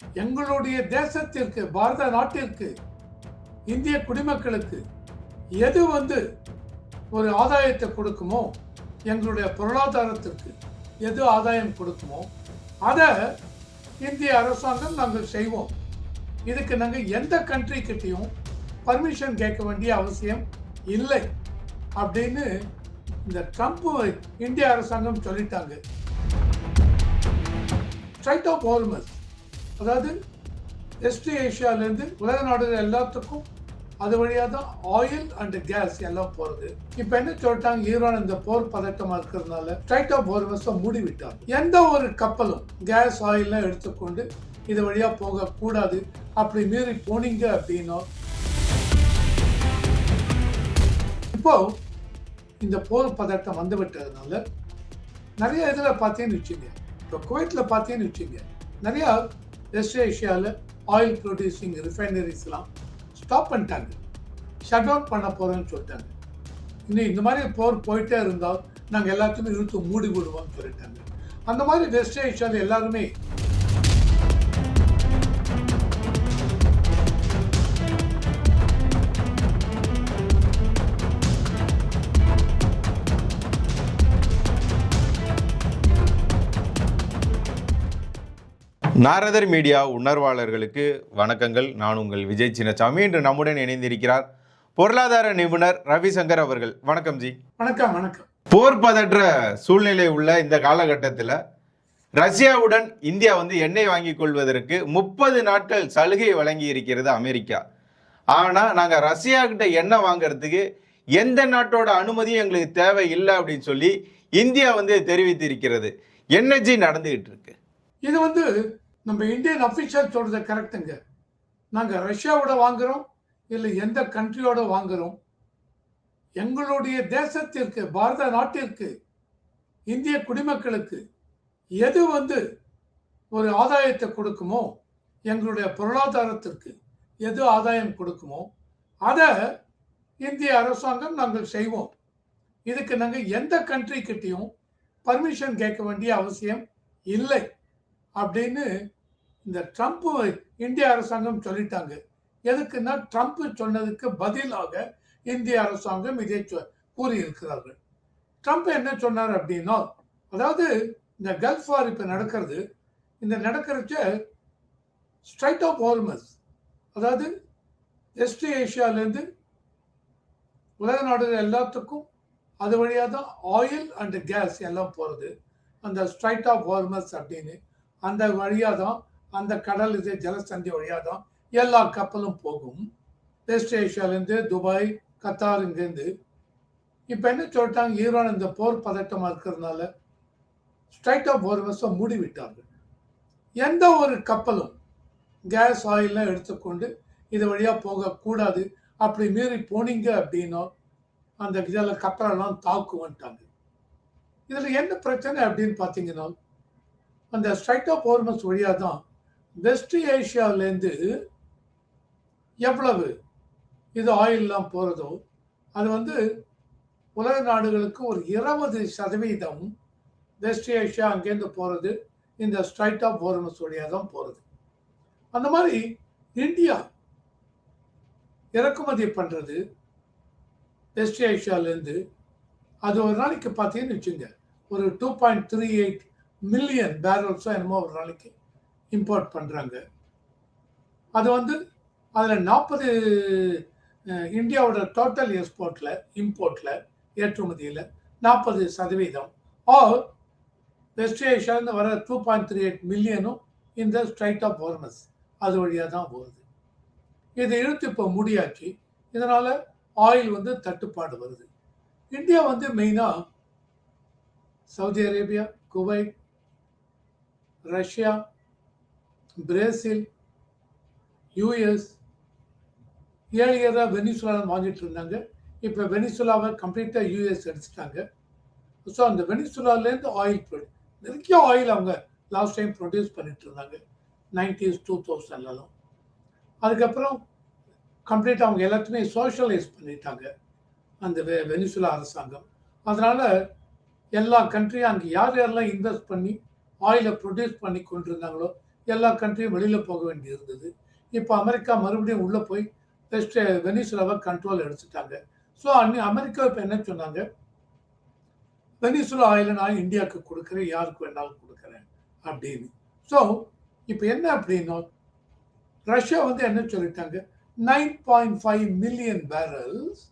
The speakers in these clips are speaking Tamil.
எங்களுடைய தேசத்திற்கு, பாரத நாட்டிற்கு, இந்திய குடிமக்களுக்கு எது ஒரு ஆதாயத்தை கொடுக்குமோ, எங்களுடைய பொருளாதாரத்திற்கு எது ஆதாயம் கொடுக்குமோ அதை இந்திய அரசாங்கம் நாங்கள் செய்வோம். இதுக்கு நாங்கள் எந்த கண்ட்ரி கிட்டையும் பர்மிஷன் கேட்க வேண்டிய அவசியம் இல்லை அப்படின்னு இந்த ட்ரம்ப் இந்திய அரசாங்கம் சொல்லிட்டாங்க. ஸ்ட்ரைட் ஆஃப் ஹார்மஸ், அதாவது வெஸ்ட் ஏஷியாவிலேருந்து உலக நாடுகள் எல்லாத்துக்கும் அது வழியாக தான் ஆயில் அண்ட் கேஸ் எல்லாம் போகிறது. இப்போ என்ன சொல்லிட்டாங்க, ஈரான் இந்த போர் பதட்டமாக இருக்கிறதுனால ஸ்ட்ரைட் ஆஃப் ஹார்மஸை மூடி விட்டாங்க. எந்த ஒரு கப்பலும் கேஸ் ஆயில்லாம் எடுத்துக்கொண்டு இது வழியாக போகக்கூடாது. அப்படி மீறி போனீங்க அப்படின்னா இப்போ இந்த போர் பதட்டம் வந்து விட்டதுனால நிறைய இதில் பார்த்தீங்கன்னு வச்சுங்க, இப்போ குவைத்தில் பார்த்தீங்கன்னு வச்சுங்க, நிறையா வெஸ்ட் ஏஷியாவில் ஆயில் ப்ரொடியூசிங் ரிஃபைனரிஸ்லாம் ஸ்டாப் பண்ணிட்டாங்க, ஷட் டவுன் பண்ண போகிறோன்னு சொல்லிட்டாங்க. இன்னும் இந்த மாதிரி போர் போயிட்டே இருந்தால் நாங்கள் எல்லாத்தையுமே இழுத்து மூடி விடுவோம்னு சொல்லிட்டாங்க. அந்த மாதிரி வெஸ்ட் ஏஷியாவில் எல்லாருமே நாரதர் மீடியா உணர்வாளர்களுக்கு வணக்கங்கள். நான் உங்கள் விஜய் சின்னசாமி. இன்று நம்முடன் இணைந்திருக்கிறார் பொருளாதார நிபுணர் ரவிசங்கர் அவர்கள். வணக்கம் ஜி. வணக்கம். வணக்கம். போர் பதற்ற சூழ்நிலை உள்ள இந்த காலகட்டத்தில் ரஷ்யாவுடன் இந்தியா எண்ணெய் வாங்கிக் கொள்வதற்கு 30 நாட்கள் சலுகை வழங்கி இருக்கிறது அமெரிக்கா. ஆனால் நாங்கள் ரஷ்யா கிட்ட எண்ணெய் வாங்கிறதுக்கு எந்த நாட்டோட அனுமதியும் எங்களுக்கு தேவை இல்லை அப்படின்னு சொல்லி இந்தியா தெரிவித்திருக்கிறது. என்ன ஜி நடந்துகிட்டு இருக்கு? இது நம்ம இந்தியன் அஃபிஷியல் சொல்றது கரெக்டுங்க. நாங்கள் ரஷ்யாவோட வாங்குறோம் இல்லை எந்த கண்ட்ரியோட வாங்குறோம், எங்களுடைய தேசத்திற்கு, பாரத நாட்டிற்கு, இந்திய குடிமக்களுக்கு எது ஒரு ஆதாயத்தை கொடுக்குமோ, எங்களுடைய பொருளாதாரத்திற்கு எது ஆதாயம் கொடுக்குமோ அதை இந்திய அரசாங்கம் நாங்கள் செய்வோம். இதுக்கு நாங்கள் எந்த கண்ட்ரி கிட்டையும் பர்மிஷன் கேட்க வேண்டிய அவசியம் இல்லை அப்படின்னு இந்த ட்ரம்ப் இந்திய அரசாங்கம் சொல்லிட்டாங்க. எதுக்குன்னா ட்ரம்ப் சொன்னதுக்கு பதிலாக இந்திய அரசாங்கம் இதை கூறியிருக்கிறார்கள். ட்ரம்ப் என்ன சொன்னார் அப்படின்னா, அதாவது இந்த கல்ஃப் வார் இப்போ நடக்கிறது, இந்த நடக்கிறச்ச ஸ்ட்ரைட் ஆஃப் ஹார்மஸ், அதாவது வெஸ்ட் ஏஷியாவிலேருந்து உலக நாடுகள் எல்லாத்துக்கும் அது வழியாக தான் ஆயில் அண்ட் கேஸ் எல்லாம் போகிறது. அந்த ஸ்ட்ரைட் ஆஃப் ஹார்மஸ் அப்படின்னு அந்த வழியாக தான், அந்த கடல் இது ஜலசந்தி வழியாக தான் எல்லா கப்பலும் போகும். வெஸ்ட் ஏஷியாவிலேருந்து துபாய், கத்தார், இங்கேருந்து. இப்போ என்ன சொல்லிட்டாங்க, ஈரான் இந்த போர் பதட்டமாக இருக்கிறதுனால ஸ்ட்ரைட் ஆஃப் ஹார்மஸை மூடி விட்டார்கள். எந்த ஒரு கப்பலும் கேஸ் ஆயில்லாம் எடுத்துக்கொண்டு இது வழியாக போகக்கூடாது. அப்படி மீறி போனீங்க அப்படின்னா அந்த இதில் கப்பலெல்லாம் தாக்குவன்ட்டாங்க. இதில் என்ன பிரச்சனை அப்படின்னு பார்த்தீங்கன்னா, அந்த ஸ்ட்ரைட் ஆஃப் ஹார்மஸ் வழியாக தான் வெஸ்ட் ஏஷியாவிலேருந்து எவ்வளவு இது ஆயில்லாம் போகிறதோ அது உலக நாடுகளுக்கு ஒரு 20% வெஸ்ட் ஏஷியா அங்கேருந்து போகிறது இந்த ஸ்ட்ரைட் ஆஃப் ஹார்மஸ் வழியாக தான் போகிறது. அந்த மாதிரி இந்தியா இறக்குமதி பண்ணுறது வெஸ்ட் ஏஷியாவிலேருந்து அது ஒரு நாளைக்கு பார்த்தீங்கன்னு வச்சுங்க, ஒரு 2.38 மில்லியன் பேரல்ஸோ என்னமோ ஒரு நாளைக்கு இம்போர்ட் பண்ணுறாங்க. அது அதில் 40 இந்தியாவோட டோட்டல் எக்ஸ்போர்ட்டில், இம்போர்ட்டில், ஏற்றுமதியில் 40% ஆர் வெஸ்ட் ஏஷியாவிலேருந்து வர 2.38 மில்லியனும் இந்த ஸ்ட்ரைட் ஆஃப் ஹார்மஸ் அது வழியாக தான் போகுது. இதை இழுத்து இப்போ முடியாச்சு. இதனால் ஆயில் தட்டுப்பாடு வருது. இந்தியா மெயினாக Saudi Arabia, Kuwait, Russia, Brazil, US, ஏழியராக வெனிசுலா வாங்கிட்டு இருந்தாங்க. இப்போ வெனிசுலாவை கம்ப்ளீட்டாக யூஎஸ் எடுத்துட்டாங்க. ஸோ அந்த வெனிசுலாலேருந்து ஆயில் நிறைய ஆயில் அவங்க லாஸ்ட் டைம் ப்ரொடியூஸ் பண்ணிட்டு இருந்தாங்க 90s 2000லாம். அதுக்கப்புறம் கம்ப்ளீட்டாக அவங்க எல்லாத்தையுமே சோஷியலைஸ் பண்ணிட்டாங்க அந்த வெனிசுலா அரசாங்கம். அதனால் எல்லா கண்ட்ரியும் அங்கே யார் யாரெல்லாம் இன்வெஸ்ட் பண்ணி ஆயிலை ப்ரொடியூஸ் பண்ணி கொண்டிருந்தாங்களோ எல்லா கண்ட்ரியும் வெளியில் போக வேண்டி இருந்தது. இப்போ அமெரிக்கா மறுபடியும் உள்ளே போய் வெனிசுலாவை கண்ட்ரோல் எடுத்துட்டாங்க. ஸோ அமெரிக்கா இப்போ என்ன சொன்னாங்க, வெனிசுலா ஆயிலை நான் இந்தியாவுக்கு கொடுக்குறேன், யாருக்கு வேணாலும் கொடுக்குறேன் அப்படின்னு. ஸோ இப்போ என்ன அப்படின்னா, ரஷ்யா வந்து என்ன சொல்லிட்டாங்க, 9.5 மில்லியன் பேரல்ஸ்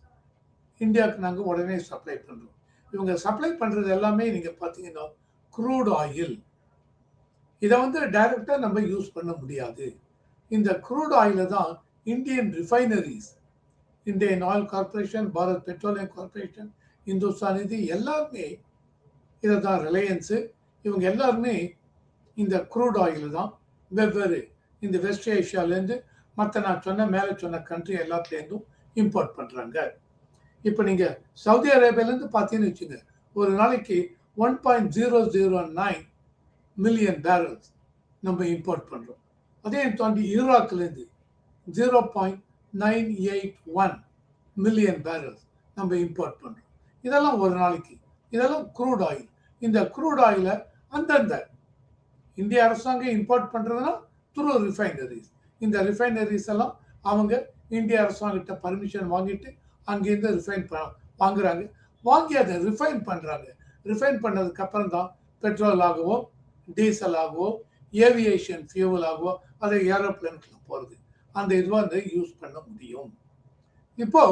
இந்தியாவுக்கு நாங்கள் உடனே சப்ளை பண்ணுறோம். இவங்க சப்ளை பண்ணுறது எல்லாமே நீங்கள் பார்த்தீங்கன்னா க்ரூட் ஆயில். இதை வந்து டைரெக்டாக நம்ம யூஸ் பண்ண முடியாது. இந்த க்ரூட் ஆயிலை தான் Indian refineries, Indian oil corporation, Bharat petroleum corporation, Hindustan இது எல்லாருமே, இதை தான் ரிலையன்ஸு, இவங்க எல்லாருமே இந்த க்ரூட் ஆயில் தான் வெவ்வேறு இந்த வெஸ்ட் ஏஷியாவிலேருந்து மற்ற நான் சொன்ன மேலே சொன்ன கண்ட்ரி எல்லாத்துலேருந்தும் இம்போர்ட் பண்ணுறாங்க. இப்போ நீங்கள் சவுதி அரேபியாவிலேருந்து பார்த்தீங்கன்னு வச்சுங்க, ஒரு நாளைக்கு 1.009 மில்லியன் பேரல்ஸ் நம்ம இம்போர்ட் பண்ணுறோம். அதே தாண்டி ஈராக்லேருந்து 0.981 மில்லியன் பேரல்ஸ் நம்ம இம்போர்ட் பண்ணுறோம். இதெல்லாம் ஒரு நாளைக்கு, இதெல்லாம் க்ரூட் ஆயில். இந்த க்ரூட் ஆயிலை அந்தந்த இந்திய அரசாங்கம் இம்போர்ட் பண்ணுறதுனா த்ரூ ரிஃபைனரிஸ். இந்த ரிஃபைனரிஸ் எல்லாம் அவங்க இந்திய அரசாங்கிட்ட பர்மிஷன் வாங்கிட்டு அங்கேருந்து வாங்குறாங்க, வாங்கி அதை ரிஃபைன் பண்ணுறாங்க. ரிஃபைன் பண்ணதுக்கு அப்புறம் தான் பெட்ரோல் ஆகவோ டீசல் ஆகவோ ஏவியேஷன் ஃபியூவல் ஆகவோ அதை ஏரோப்ளேனுக்குள்ள போகிறது, அந்த இதுவாக வந்து யூஸ் பண்ண முடியும். இப்போ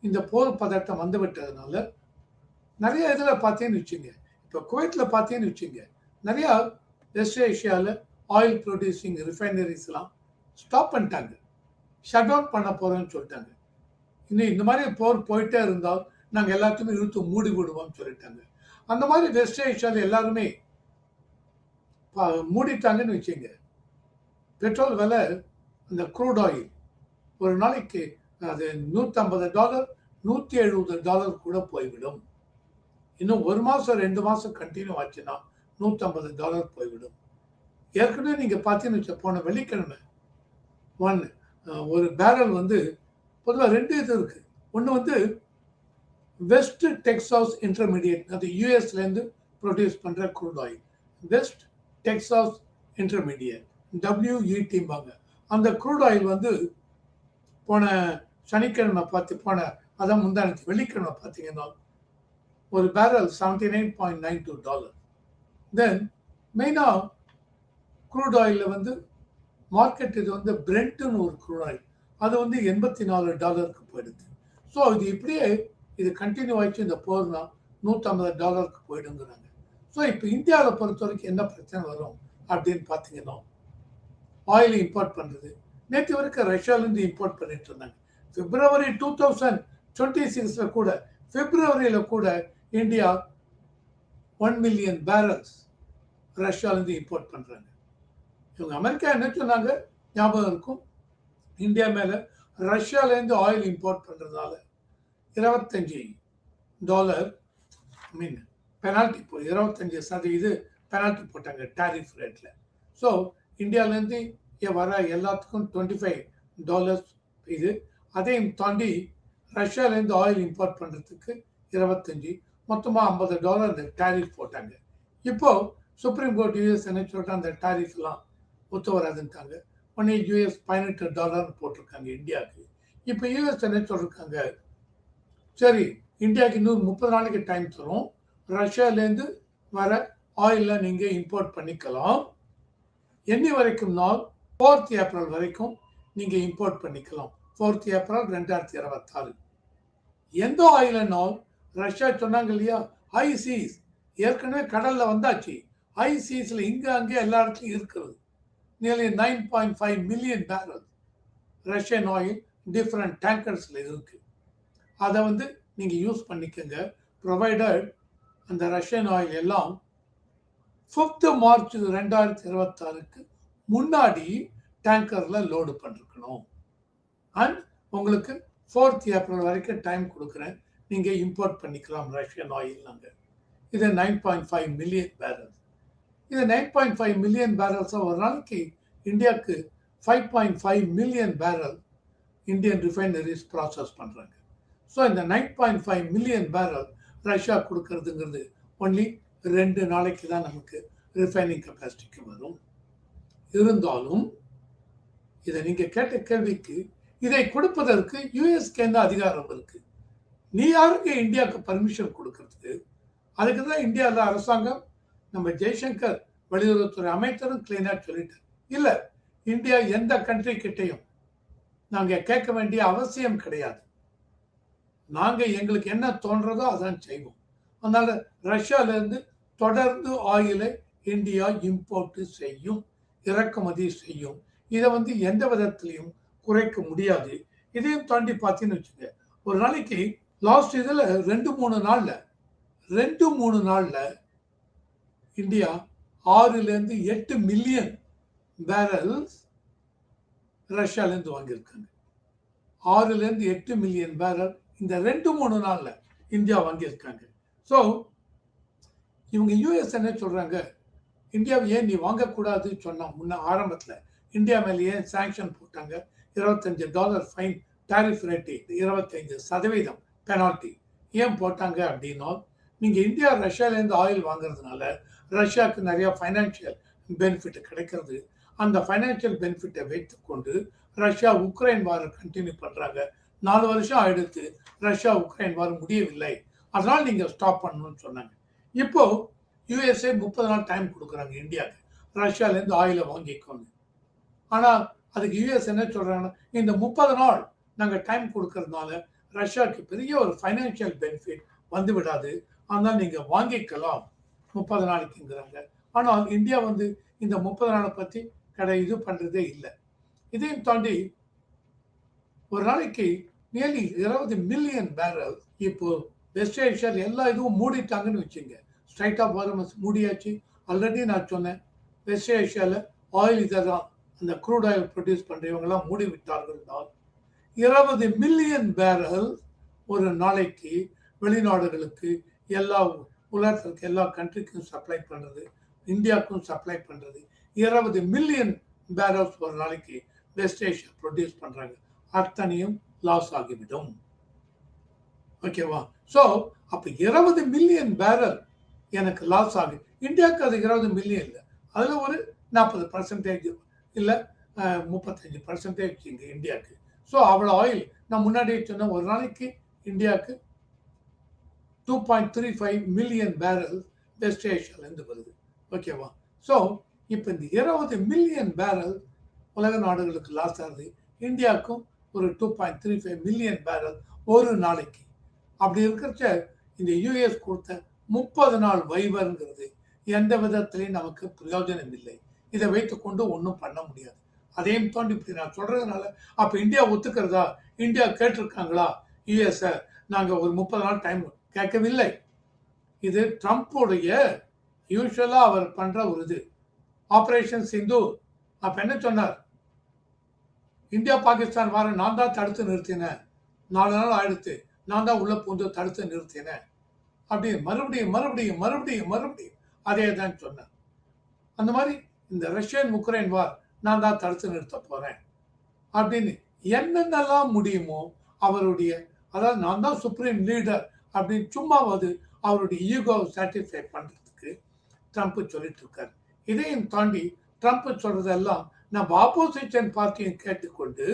இந்த போர் பதட்டம் வந்து விட்டதுனால நிறைய இதில் பார்த்தீங்கன்னு வச்சுங்க, இப்போ குவைத்தில் பார்த்தீங்கன்னு வச்சுங்க, நிறையா வெஸ்ட் ஏஷியாவில் ஆயில் ப்ரொடியூசிங் ரிஃபைனரிஸ்லாம் ஸ்டாப் பண்ணிட்டாங்க, ஷட் டவுன் பண்ண போகிறோன்னு சொல்லிட்டாங்க. இன்னும் இந்த மாதிரி போர் போயிட்டே இருந்தால் நாங்கள் எல்லாத்தையுமே இழுத்து மூடி விடுவோம்னு சொல்லிட்டாங்க. அந்த மாதிரி வெஸ்ட் ஏஷியாவில் எல்லாருமே மூடிட்டாங்கன்னு வச்சுங்க. பெட்ரோல் விலை, அந்த க்ரூட் ஆயில் ஒரு நாளைக்கு அது $150 $170 கூட போய்விடும். இன்னும் 1 மாதம் 2 மாதம் கண்டினியூ ஆச்சுன்னா $150 போய்விடும். ஏற்கனவே நீங்கள் பார்த்தீங்கன்னு வச்ச போன வெள்ளிக்கிழமை ஒரு பேரல் வந்து பொதுவாக 2 இது இருக்குது. ஒன்று வந்து வெஸ்ட் டெக்சாஸ் இன்டர்மீடியட், அது யூஎஸ்லேருந்து ப்ரொடியூஸ் பண்ணுற crude oil, west Texas intermediate WETம்பாங்க. அந்த க்ரூட் ஆயில் வந்து போன சனிக்கிழமை அதான் முந்தானத்து வெள்ளிக்கிழமை பார்த்தீங்கன்னா ஒரு பேரல் $79.92. தென் மெயினாக க்ரூட் ஆயிலில் வந்து மார்க்கெட் இது வந்து பிரெண்ட்டுன்னு ஒரு க்ரூட் ஆயில், அது வந்து $84 போயிடுது. ஸோ இது இப்படியே இது கண்டினியூ ஆயிடுச்சு, இந்த போர்னா $150 போயிடுங்கிறாங்க. ஸோ இப்போ இந்தியாவில் பொறுத்த வரைக்கும் என்ன பிரச்சனை வரும் அப்படின்னு பார்த்தீங்கன்னா, ஆயில் இம்போர்ட் பண்ணுறது நேற்று வரைக்கும் ரஷ்யாவிலேருந்து இம்போர்ட் பண்ணிட்டு இருந்தாங்க. February 2026 கூட, பிப்ரவரியில் கூட இந்தியா 1 மில்லியன் பேரல்ஸ் ரஷ்யாவிலேருந்து இம்போர்ட் பண்ணுறாங்க. இவங்க அமெரிக்கா என்ன சொன்னாங்க ஞாபகம் இருக்கும், இந்தியா மேலே ரஷ்யாவிலேருந்து ஆயில் இம்போர்ட் பண்ணுறதுனால $25 பெனால்ட்டி 25% பெனால்ட்டி போட்டாங்க டேரிஃப் ரேட்டில். ஸோ இந்தியாவிலேருந்து வர எல்லாத்துக்கும் $25 இது. அதையும் தாண்டி ரஷ்யாவிலேருந்து ஆயில் இம்போர்ட் பண்ணுறதுக்கு 25, மொத்தமாக $50 அந்த டேரிஃப் போட்டாங்க. இப்போது சுப்ரீம் கோர்ட் யூஎஸ் என்ன சொல்லிட்டு அந்த டேரிஃப்லாம் ஒத்து வராதுன்ட்டாங்க. உடனே யூஎஸ் $18 போட்டிருக்காங்க இந்தியாவுக்கு. இப்போ யூஎஸ் என்ன சொல்லியிருக்காங்க, சரி இந்தியாவுக்கு இன்னும் 30 நாளைக்கு டைம் தரும், ரஷ்யாவிலேருந்து வர ஆயிலில் நீங்கள் இம்போர்ட் பண்ணிக்கலாம், என்னி வரைக்கும் நாள் 4th ஏப்ரல் வரைக்கும் நீங்கள் இம்போர்ட் பண்ணிக்கலாம். 4th April 2026. எந்த ஆயில்னால் ரஷ்யா சொன்னாங்க இல்லையா, ஹை சீஸ் ஏற்கனவே கடலில் வந்தாச்சு, ஹை சீஸில் இங்கே அங்கே எல்லா இடத்துலையும் இருக்கிறது. Nearly 9.5 million barrel Russian oil different டேங்கர்ஸில் இருக்குது. அதை வந்து நீங்கள் யூஸ் பண்ணிக்கோங்க, ப்ரொவைடட் அந்த ரஷ்யன் ஆயில் எல்லாம் 5th மார்ச் 2026 முன்னாடி டேங்கரில் லோடு பண்ணிருக்கணும். அண்ட் உங்களுக்கு 4th ஏப்ரல் வரைக்கும் டைம் கொடுக்குறேன், நீங்கள் இம்போர்ட் பண்ணிக்கலாம் ரஷ்யன் ஆயில். நாங்கள் இது 9.5 மில்லியன் பேரல்ஸ். இது 9.5 மில்லியன் பேரல்ஸாக ஒரு நாளைக்கு இந்தியாவுக்கு 5.5 million barrel Indian refineries process பண்ணுறாங்க. ஸோ இந்த 9.5 மில்லியன் பேரல் ரஷ்யா கொடுக்கறதுங்கிறது ஒன்லி 2 நாளைக்கு தான் நமக்கு ரிஃபைனிங் கெப்பாசிட்டிக்கு வரும். இருந்தாலும் இதை நீங்க கேட்ட கேள்விக்கு இதை கொடுப்பதற்கு யுஎஸ்க்கு என்ன அதிகாரம் இருக்கு? நீ யாருக்கு இந்தியாவுக்கு பர்மிஷன் கொடுக்கறதுக்கு? அதுக்கு தான் இந்தியாவில் அரசாங்கம் நம்ம ஜெய்சங்கர் வெளியுறவுத்துறை அமைச்சரும் கிளீனா சொல்லிட்டார், இல்ல இந்தியா எந்த கண்ட்ரி கிட்டையும் நாங்க கேட்க வேண்டிய அவசியம் கிடையாது, நாங்க எங்களுக்கு என்ன தோன்றதோ அதான் செய்வோம். அதனால ரஷ்யால இருந்து தொடர்ந்து ஆயிலை இந்தியா இம்போர்ட் செய்யும், இறக்குமதி செய்யும். இதை எந்த விதத்திலையும் குறைக்க முடியாது. இதையும் தாண்டி பார்த்தீங்கன்னு வச்சுங்க, ஒரு நாளைக்கு லாஸ்ட் இதுல 2-3 நாள்ல இந்தியா 6 to 8 மில்லியன் பேரல்ஸ் ரஷ்யால இருந்து வாங்கியிருக்காங்க. 6 to 8 மில்லியன் பேரல் இந்த 2-3 நாள்ல இந்தியா வாங்கியிருக்காங்க. ஸோ இவங்க யூஎஸ் என்ன சொல்றாங்க, இந்தியாவை ஏன் நீ வாங்கக்கூடாதுன்னு சொன்னா முன்ன ஆரம்பத்துல இந்தியா மேலே ஏன் சாங்ஷன் போட்டாங்க, $25 ஃபைன், டாரிஃப் ரேட்டு 25% பெனால்ட்டி ஏன் போட்டாங்க அப்படின்னா, நீங்க இந்தியா ரஷ்யாலேருந்து ஆயில் வாங்குறதுனால ரஷ்யாவுக்கு நிறைய ஃபைனான்சியல் பெனிஃபிட் கிடைக்கிறது. அந்த ஃபைனான்சியல் பெனிஃபிட்டை வைத்துக்கொண்டு ரஷ்யா உக்ரைன் வாரை கண்டினியூ பண்றாங்க. 4 வருஷம் ஆயிடுத்து, ரஷ்யா உக்ரைன் வார் முடியவில்லை, அதனால நீங்க ஸ்டாப் பண்ணணும்னு சொன்னாங்க. இப்போ யூஎஸ்ஏ 30 நாள் டைம் கொடுக்குறாங்க இந்தியாவுக்கு ரஷ்யாலேருந்து ஆயிலை வாங்கிக்கோங்க. ஆனா அதுக்கு யூஎஸ் என்ன சொல்றாங்கன்னா, இந்த 30 நாள் நாங்க டைம் கொடுக்கறதுனால ரஷ்யாவுக்கு பெரிய ஒரு ஃபைனான்சியல் பெனிஃபிட் வந்து விடாது, அதனால நீங்க வாங்கிக்கலாம் 30 நாளைக்குங்கிறாங்க. ஆனால் இந்தியா இந்த 30 நாளை பத்தி இது பண்றதே இல்லை. இதையும் தாண்டி ஒரு நாளைக்கு நியர்லி 20 மில்லியன் பேரல் இப்போ வெஸ்ட் ஏஷியா எல்லா இதுவும் மூடிட்டாங்கன்னு வச்சுங்க. ஸ்ட்ரைட் ஆஃப் ஹார்மஸ் மூடியாச்சு. ஆல்ரெடி நான் சொன்னேன், வெஸ்ட் ஏஷியாவில் ஆயில் இதெல்லாம் அந்த க்ரூட் ஆயில் ப்ரொடியூஸ் பண்ணுறவங்கெல்லாம் மூடி விட்டார்கள். 20 மில்லியன் பேரல் ஒரு நாளைக்கு வெளிநாடுகளுக்கு, எல்லா உலகத்திற்கு எல்லா கண்ட்ரிக்கும் சப்ளை பண்ணுறது, இந்தியாவுக்கும் சப்ளை பண்ணுறது. 20 மில்லியன் பேரல்ஸ் ஒரு நாளைக்கு வெஸ்ட் ஏஷியா ப்ரொடியூஸ் பண்ணுறாங்க. அத்தனையும் லாஸ் ஆகிவிடும். ஓகேவா? ஸோ அப்போ 20 மில்லியன் பேரல் எனக்கு லாஸ் ஆகுது. இந்தியாவுக்கு அது 20 மில்லியன் இல்லை, அதில் ஒரு 40% இல்லை 35% இங்கே இந்தியாவுக்கு. ஸோ அவ்வளோ ஆயில் நான் முன்னாடியே சொன்னேன், ஒரு நாளைக்கு இந்தியாவுக்கு 2.35 மில்லியன் பேரல் வெஸ்ட் ஏஷியாவிலேருந்து வருது. ஓகேவா? ஸோ இப்போ இந்த 20 மில்லியன் பேரல் உலக நாடுகளுக்கு லாஸ் ஆகுது, இந்தியாவுக்கும் ஒரு 2.35 மில்லியன் பேரல் ஒரு நாளைக்கு. அப்படி இருக்கிறச்ச இந்த யூஎஸ் கொடுத்த 30 நாள் வைவர்ங்கிறது எந்த விதத்திலையும் நமக்கு பிரயோஜனம் இல்லை. இதை வைத்துக்கொண்டு ஒன்றும் பண்ண முடியாது. அதையும் தாண்டி இப்படி நான் சொல்றதுனால அப்ப இந்தியா ஒத்துக்கிறதா, இந்தியா கேட்டிருக்காங்களா யூஎஸ் நாங்க ஒரு 30 நாள் டைம் கேட்கவில்லை. இது ட்ரம்ப்புடைய யூஸ்வலா அவர் பண்ற ஒரு இது ஆபரேஷன் சிந்து. அப்ப என்ன சொன்னார், இந்தியா பாகிஸ்தான் வார நான் தான் தடுத்து நிறுத்தினேன், 4 நாள் ஆயிடுத்து, நான் தான் உள்ள பூந்து தடுத்து நிறுத்தினேன் அப்படி மறுபடியும் மறுபடியும் மறுபடியும் மறுபடியும் அதே தான் சொன்னார். அந்த மாதிரி இந்த ரஷ்யன் உக்ரைன் வார் நான் தான் தடுத்து நிறுத்த போறேன் அப்படின்னு என்னென்னலாம் முடியுமோ அவருடைய, அதாவது நான் தான் சுப்ரீம் லீடர் அப்படின்னு சும்மாவது அவருடைய ஈகோவை சாட்டிஸ்ஃபை பண்றதுக்கு ட்ரம்ப் சொல்லிட்டு இருக்காரு. இதையும் தாண்டி ட்ரம்ப் சொல்றதெல்லாம் நம்ம ஆப்போசிஷன் பார்ட்டியை கேட்டுக்கொண்டு,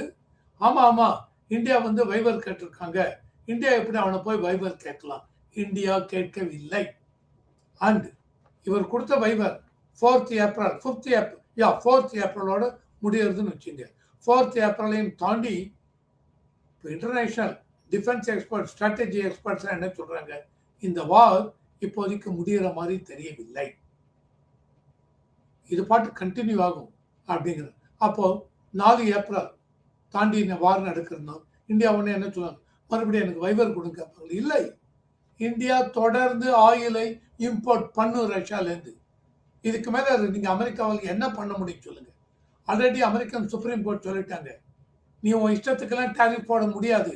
ஆமா ஆமா இந்தியா வைவர் கேட்டிருக்காங்க, இந்தியா எப்படி அவனை போய் வைவர் கேட்கலாம், இந்தியா கேட்கவில்லை. அண்ட் இவர் கொடுத்த வைவர் 4th ஏப்ரலோட முடியறதுன்னு வச்சுங்க. 4th ஏப்ரலையும் தாண்டி international defence expert, strategy experts என்ன சொல்றாங்க, இந்த வார் இப்போதைக்கு முடிகிற மாதிரி தெரியவில்லை, இது பாட்டு கண்டினியூ ஆகும் அப்படிங்கிறது. அப்போ 4 ஏப்ரல் தாண்டி இந்த வார் நடக்கிறதுனா இந்தியா ஒன்று என்ன சொல்லுவாங்க, மறுபடியும் எனக்கு வைவர் கொடுங்க. இல்லை, இந்தியா தொடர்ந்து ஆயிலை இம்போர்ட் பண்ணும் ரஷ்யாலேருந்து. இதுக்கு மேல நீங்க அமெரிக்காவில் என்ன பண்ண முடியும் சொல்லுங்க. ஆல்ரெடி அமெரிக்கன் சுப்ரீம் கோர்ட் சொல்லிட்டாங்க, நீ உன் இஷ்டத்துக்கெல்லாம் டேரிஃப் போட முடியாது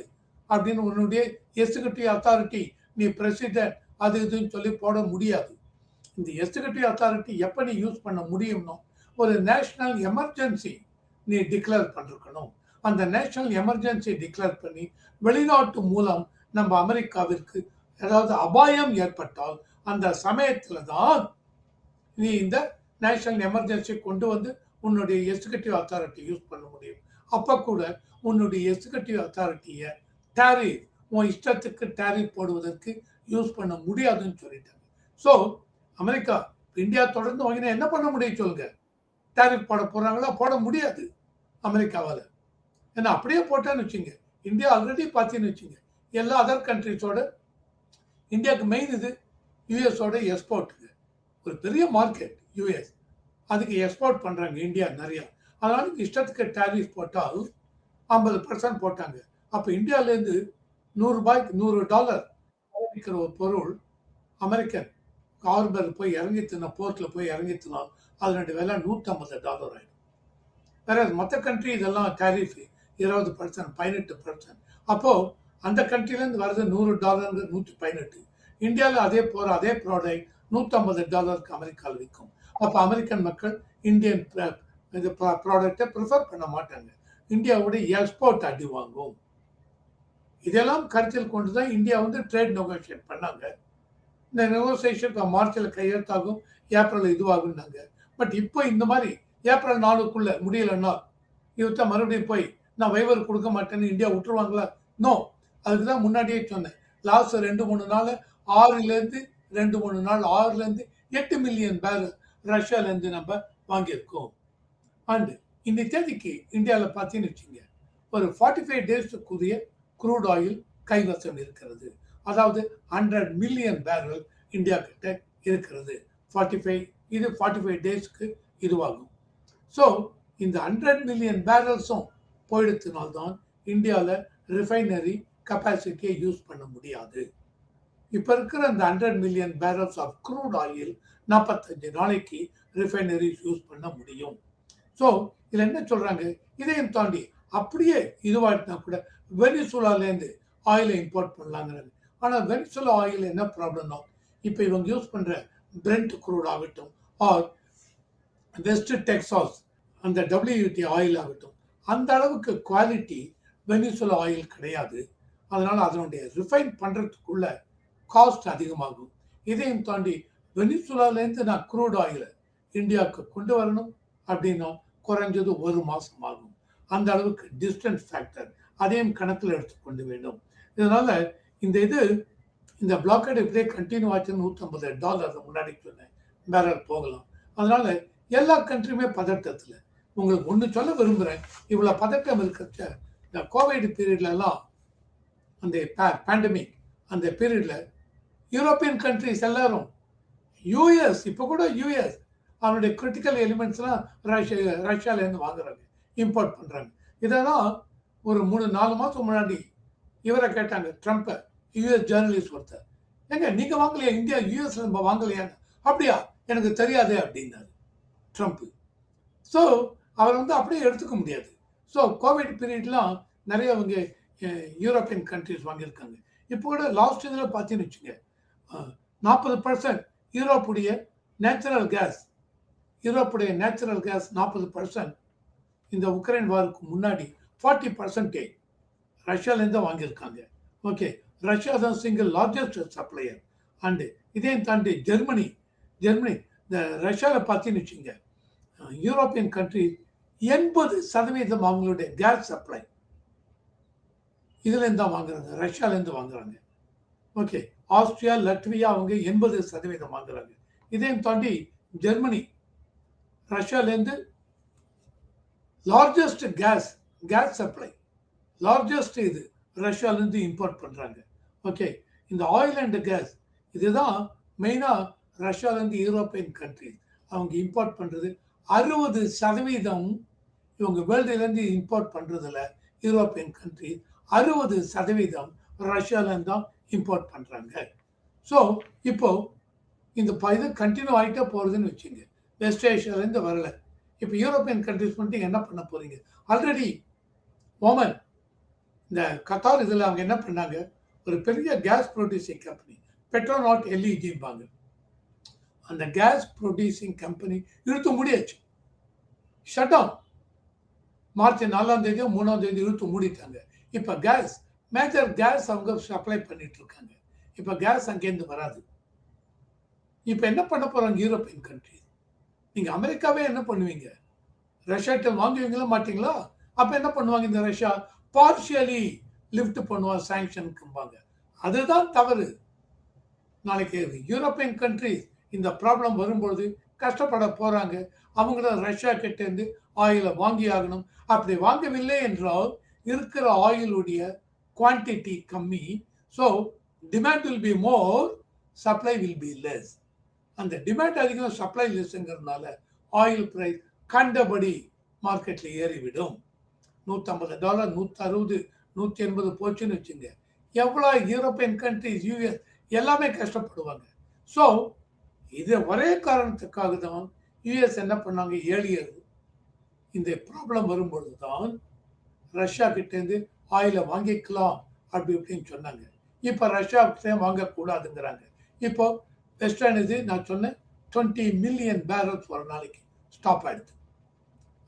அப்படின்னு, உன்னுடைய எக்ஸிகியூட்டிவ் அத்தாரிட்டி, நீ பிரசிடென்ட் அது இதுன்னு சொல்லி போட முடியாது. இந்த எக்ஸிகியூட்டிவ் அத்தாரிட்டி எப்போ நீ யூஸ் பண்ண முடியும்னோ, ஒரு நேஷனல் எமர்ஜென்சி நீ டிக்ளேர் பண்ணிருக்கணும். அந்த நேஷனல் எமர்ஜென்சி டிக்ளேர் பண்ணி வெளிநாட்டு மூலம் நம்ம அமெரிக்காவிற்கு ஏதாவது அபாயம் ஏற்பட்டால் அந்த சமயத்துல தான் நீ இந்த நேஷனல் எமர்ஜென்சி கொண்டு உன்னுடைய எக்ஸிகூட்டிவ் அத்தாரிட்டி யூஸ் பண்ண முடியும். அப்போ கூட உன்னுடைய எக்ஸிகூட்டிவ் அத்தாரிட்டியை டேரிஃப் உன் இஷ்டத்துக்கு டேரிஃப் போடுவதற்கு யூஸ் பண்ண முடியாதுன்னு சொல்லிட்டாங்க. ஸோ அமெரிக்கா இந்தியா தொடர்ந்து வாங்கினா என்ன பண்ண முடியும் சொல்லுங்க? டேரிஃப் போட போறாங்களா? போட முடியாது அமெரிக்காவால். ஏன்னா அப்படியே போட்டான்னு வச்சுங்க, இந்தியா ஆல்ரெடி பார்த்தீங்கன்னு வச்சுங்க, எல்லா அதர் கண்ட்ரிஸோட இந்தியாவுக்கு மெயின் இது யூஎஸோட எக்ஸ்போர்ட்டுங்க. ஒரு பெரிய மார்க்கெட் யூஎஸ், அதுக்கு எக்ஸ்போர்ட் பண்ணுறாங்க இந்தியா நிறையா. அதனால இஷ்டத்துக்கு டேரிஃப் போட்டால் 50% போட்டாங்க. அப்போ இந்தியாவிலேருந்து $100 விற்கிற ஒரு பொருள் அமெரிக்கன் கார்பர் போய் இறங்கித்துனா, போர்ட்டில் போய் இறங்கித்துனால் அதனுடைய விலை $150 ஆகிடும். வேற மற்ற கண்ட்ரி இதெல்லாம் டேரிஃப் 20%, 18%. அப்போது அந்த கண்ட்ரிலேருந்து வருது $100, 118. இந்தியாவில் அதே ப்ராடக்ட் $150 அமெரிக்காவில் விற்கும். அப்போ அமெரிக்கன் மக்கள் இந்தியன் இது ப்ராடக்டை ப்ரிஃபர் பண்ண மாட்டாங்க. இந்தியாவுடைய எக்ஸ்போர்ட் அடி வாங்கும். இதெல்லாம் கருத்தில் கொண்டு தான் இந்தியா ட்ரேட் நெகோசியேட் பண்ணாங்க. இந்த நெகோசியேஷன் மார்ச்சில் கையெழுத்தாகும், ஏப்ரல் இதுவாகுன்னாங்க. பட் இப்போ இந்த மாதிரி ஏப்ரல் 4க்குள்ள முடியலன்னா இவத்த மறுபடியும் போய் நான் வைவர் கொடுக்க மாட்டேன்னு இந்தியா விட்டுருவாங்களா? நோ. அதுக்கு தான் முன்னாடியே சொன்னேன், லாஸ்ட் 2-3 நாள் 6லேருந்து 8 மில்லியன் பேரல் ரஷ்யாலேருந்து நம்ம வாங்கியிருக்கோம். அண்டு இந்த தேதிக்கு இந்தியாவில் பார்த்தீங்கன்னு வச்சுங்க, ஒரு 45 டேஸுக்குரிய க்ரூட் ஆயில் கைவசம் இருக்கிறது. அதாவது 100 மில்லியன் பேரல் இந்தியா கிட்ட இருக்கிறது. 45 டேஸ்க்கு இதுவாகும். ஸோ இந்த 100 மில்லியன் பேரல்ஸும் போயிடுத்தினால்தான் இந்தியாவில் ரிஃபைனரி கெப்பாசிட்டியை யூஸ் பண்ண முடியாது. இப்போ இருக்கிற அந்த 100 million barrels of crude oil 45 நாளைக்கு ரிஃபைனரிஸ் யூஸ் பண்ண முடியும். ஸோ இதில் என்ன சொல்கிறாங்க, இதையும் தாண்டி அப்படியே இதுவாகிட்டுனா கூட வெனிசுலாலேருந்து ஆயிலை இம்போர்ட் பண்ணலாங்கிறாங்க. ஆனால் வெனிசுலா ஆயில் என்ன ப்ராப்ளம்னா, இப்போ இவங்க யூஸ் பண்ணுற பிரெண்ட் க்ரூட் ஆகட்டும், ஆர் வெஸ்ட் டெக்சாஸ் அந்த WTI ஆயில் ஆகட்டும், அந்த அளவுக்கு குவாலிட்டி வெனிசுலா ஆயில் கிடையாது. அதனால் அதனுடைய ரிஃபைன் பண்ணுறதுக்குள்ள காஸ்ட் அதிகமாகும். இதையும் தாண்டி வெனிசுலாலேருந்து நான் க்ரூட் ஆயிலை இந்தியாவுக்கு கொண்டு வரணும் அப்படின்னா குறைஞ்சது 1 மாதம் ஆகும். அந்த அளவுக்கு டிஸ்டன்ஸ் ஃபேக்டர் அதையும் கணக்கில் எடுத்துக்கொண்டு வேண்டும். இதனால் இந்த பிளாக்கெட் இப்படியே கண்டினியூ ஆச்சுன்னு $150 முன்னாடி சொன்னேன் பேரல் போகலாம். அதனால எல்லா கண்ட்ரியுமே பதட்டத்தில். உங்களுக்கு ஒன்று சொல்ல விரும்புகிறேன், இவ்வளோ பதட்டம் இருக்கிற இந்த கோவிட் பீரியட்லலாம், அந்த பேண்டமிக் அந்த பீரியடில் யூரோப்பியன் கண்ட்ரிஸ் எல்லாரும் யூஎஸ், இப்போ கூட யூஎஸ் அவனுடைய கிரிட்டிக்கல் எலிமெண்ட்ஸ்லாம் ரஷ்யாவிலேருந்து வாங்குறாங்க, இம்போர்ட் பண்ணுறாங்க. இதெல்லாம் ஒரு 3-4 மாதம் முன்னாடி இவரை கேட்டாங்க, ட்ரம்ப்பை, யூஎஸ் ஜேர்னலிஸ்ட் ஒருத்தர், ஏங்க நீங்கள் வாங்கலையா, இந்தியா யூஎஸ்ல நம்ம வாங்கலையான்னு. அப்படியா, எனக்கு தெரியாதே அப்படின்னாரு ட்ரம்ப்பு. ஸோ அவர் அப்படியே எடுத்துக்க முடியாது. ஸோ கோவிட் பீரியட்லாம் நிறைய அவங்க யூரோப்பியன் கண்ட்ரிஸ் வாங்கியிருக்காங்க. இப்போ கூட லாஸ்ட் இதில் பார்த்தீங்கன்னு வச்சுங்க, 40% யூரோப்புடைய நேச்சுரல் கேஸ் 40% இந்த உக்ரைன் வாருக்கு முன்னாடி 40% ரஷ்யாவிலேருந்து வாங்கியிருக்காங்க. ஓகே, ரஷ்யா தான் சிங்கிள் லார்ஜஸ்ட் சப்ளையர். அண்டு இதையும் தாண்டி ஜெர்மனி இந்த ரஷ்யாவில் பார்த்தீங்கன்னு வச்சுங்க, யூரோப்பியன் கண்ட்ரி 80% அவங்களுடைய கேஸ் சப்ளை இதுலேருந்து தான் வாங்குறாங்க, ரஷ்யாவிலேருந்து வாங்குறாங்க. ஓகே, ஆஸ்திரியா, லட்வியா அவங்க 80% வாங்குறாங்க. இதையும் தாண்டி ஜெர்மனி ரஷ்யாவிலேருந்து லார்ஜஸ்ட் கேஸ் சப்ளை இது ரஷ்யாவிலேருந்து இம்போர்ட் பண்ணுறாங்க. ஓகே, இந்த ஆயில் அண்ட் கேஸ் இதுதான் மெயினாக ரஷ்யாவிலேருந்து யூரோப்பியன் கண்ட்ரிஸ் அவங்க இம்போர்ட் பண்ணுறது. 60% இவங்க வேர்ல்டுலேருந்து இம்போர்ட் பண்ணுறதில்ல. யூரோப்பியன் கண்ட்ரி 60% ரஷ்யாவிலேருந்து தான் இம்போர்ட் பண்ணுறாங்க. ஸோ இப்போது இந்த இது கண்டினியூ ஆகிட்டே போகிறதுன்னு வச்சுங்க, வெஸ்ட் ஏஷியாவிலேருந்து வரல. இப்போ யூரோப்பியன் கண்ட்ரிஸ் பண்ணிட்டு என்ன பண்ண போகிறீங்க? ஆல்ரெடி ஓமன், இந்த கத்தார் இதில் அவங்க என்ன பண்ணாங்க, ஒரு பெரிய கேஸ் ப்ரொடியூசிங் கம்பெனி பெட்ரோநாட் எல்இஜிம்பாங்க, அந்த கேஸ் ப்ரொடியூசிங் கம்பெனி இழுத்து முடியாச்சு, ஷட் டவுன். மார்ச் 4ஆம் தேதியோ 3ஆம் தேதி இழுத்து மூடிட்டாங்க. இப்போ மேஜர் கேஸ் அவங்க சப்ளை பண்ணிட்டு இருக்காங்க. இப்போ கேஸ் அங்கேருந்து வராது. இப்போ என்ன பண்ண போகிறாங்க யூரோப்பியன் கண்ட்ரி? நீங்கள் அமெரிக்காவே என்ன பண்ணுவீங்க? ரஷ்யாட்ட வாங்குவீங்களா மாட்டீங்களா? அப்ப என்ன பண்ணுவாங்க இந்த ரஷ்யா? பார்ஷியலி லிஃப்ட் பண்ணுவாங்க சாங்ஷனுக்கும்பாங்க. அதுதான் தவறு. நாளைக்கு யூரோப்பியன் கண்ட்ரிஸ் இந்த ப்ராப்ளம் வரும்பொழுது கஷ்டப்பட போறாங்க. அவங்களும் ரஷ்யா கிட்ட இருந்து ஆயிலை வாங்கி ஆகணும். அப்படி வாங்கவில்லை என்றால் இருக்கிற ஆயிலுடைய குவான்டிட்டி கம்மி. So demand will be more, supply will be less. அந்த டிமாண்ட் அதிகம், சப்ளை லெஸ்ங்கிறதுனால ஆயில் பிரைஸ் கண்டபடி மார்க்கெட்ல ஏறிவிடும். $150, 160, 180 போச்சுன்னு வச்சுங்க. எவ்வளோ யூரோப்பியன் கண்ட்ரிஸ், யூஎஸ் எல்லாமே கஷ்டப்படுவாங்க. ஸோ இது ஒரே காரணத்துக்காக தான் யூஎஸ் என்ன பண்ணாங்க, ஏழியர் இந்த ப்ராப்ளம் வரும்பொழுது தான் ரஷ்யா கிட்டேருந்து ஆயிலை வாங்கிக்கலாம் அப்படி இப்படின்னு சொன்னாங்க. இப்போ ரஷ்யா கிட்டே வாங்கக்கூடாதுங்கிறாங்க. இப்போ வெஸ்டர்ன் இது நான் சொன்னேன் 20 மில்லியன் பேரல்ஸ் ஒரு நாளைக்கு ஸ்டாப் ஆயிடுது.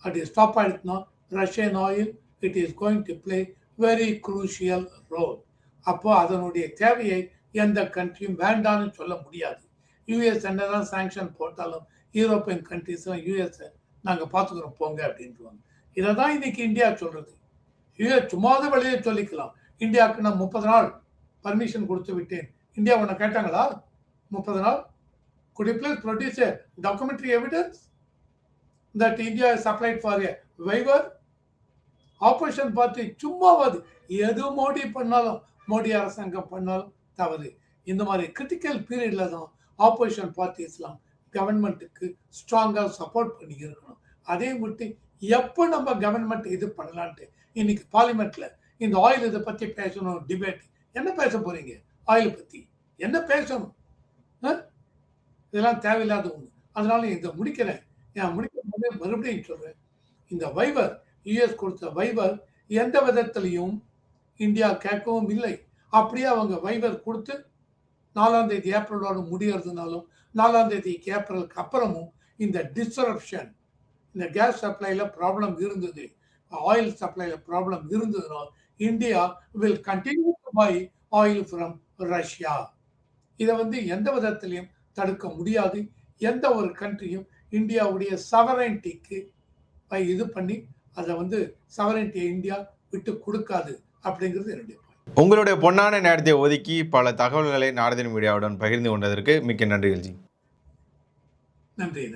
அப்படி ஸ்டாப் ஆயிடுச்சுன்னா Russian oil it is going to play very crucial role. அப்போ அதனுடைய தேவையை எந்த கண்ட்ரியும் வேண்டான்னு சொல்ல முடியாது. யூஎஸ் என்னதான் சாங்ஷன் போட்டாலும் யூரோப்பியன் கண்ட்ரிஸ் யூஎஸ் நாங்கள் பார்த்துக்கிறோம் போங்க அப்படின்ட்டுவாங்க. இதை தான் இன்னைக்கு இந்தியா சொல்றது. யூஎஸ் சும்மாவது வெளியே சொல்லிக்கலாம், இந்தியாவுக்கு நான் 30 நாள் பர்மிஷன் கொடுத்து விட்டேன். இந்தியா உன்னை கேட்டாங்களா 30 நாள்? Could you please produce a documentary evidence that India has applied for a waiver? Opposition party சும்மாவது எது மோடி பண்ணாலும், மோடி அரசாங்கம் பண்ணாலும் தவறு. இந்த மாதிரி கிரிட்டிக்கல் பீரியட்ல தான் ஆப்போசிஷன் பார்ட்டிஸ்லாம் கவர்மெண்ட்டுக்கு ஸ்ட்ராங்காக சப்போர்ட் பண்ணி இருக்கணும். அதே விட்டு எப்போ நம்ம கவர்மெண்ட் இது பண்ணலான்ட்டு இன்னைக்கு பார்லிமெண்ட்ல இந்த ஆயில் இதை பற்றி பேசணும், டிபேட் என்ன பேச போறீங்க? ஆயில் பற்றி என்ன பேசணும்? இதெல்லாம் தேவையில்லாத ஒன்று. அதனால இதை முடிக்கிறேன். நான் முடிக்கும் போதே மறுபடியும் சொல்றேன், இந்த வைவர் யூஎஸ் கொடுத்த வைவர் எந்த விதத்திலையும் இந்தியா கேட்கவும் இல்லை. அப்படியே அவங்க வைவர் கொடுத்து 4ஆம் தேதி ஏப்ரலோட முடியறதுனாலும் 4ஆம் தேதி ஏப்ரலுக்கு அப்புறமும் இந்த டிஸ்ரப்ஷன், இந்த கேஸ் சப்ளைல ப்ராப்ளம் இருந்தது, ஆயில் சப்ளைல ப்ராப்ளம் இருந்ததுனால் India will continue to buy oil from Russia. இதை எந்த விதத்திலையும் தடுக்க முடியாது. எந்த ஒரு கண்ட்ரியும் இந்தியாவுடைய சவரன்டிக்கு இது பண்ணி அதை சவரன்டியை இந்தியா விட்டு கொடுக்காது அப்படிங்கிறது என்னுடைய. உங்களுடைய பொன்னான நேரத்தை ஒதுக்கி பல தகவல்களை நாரதன் மீடியாவுடன் பகிர்ந்து கொண்டதற்கு மிக்க நன்றிகள் ஜி. நன்றி.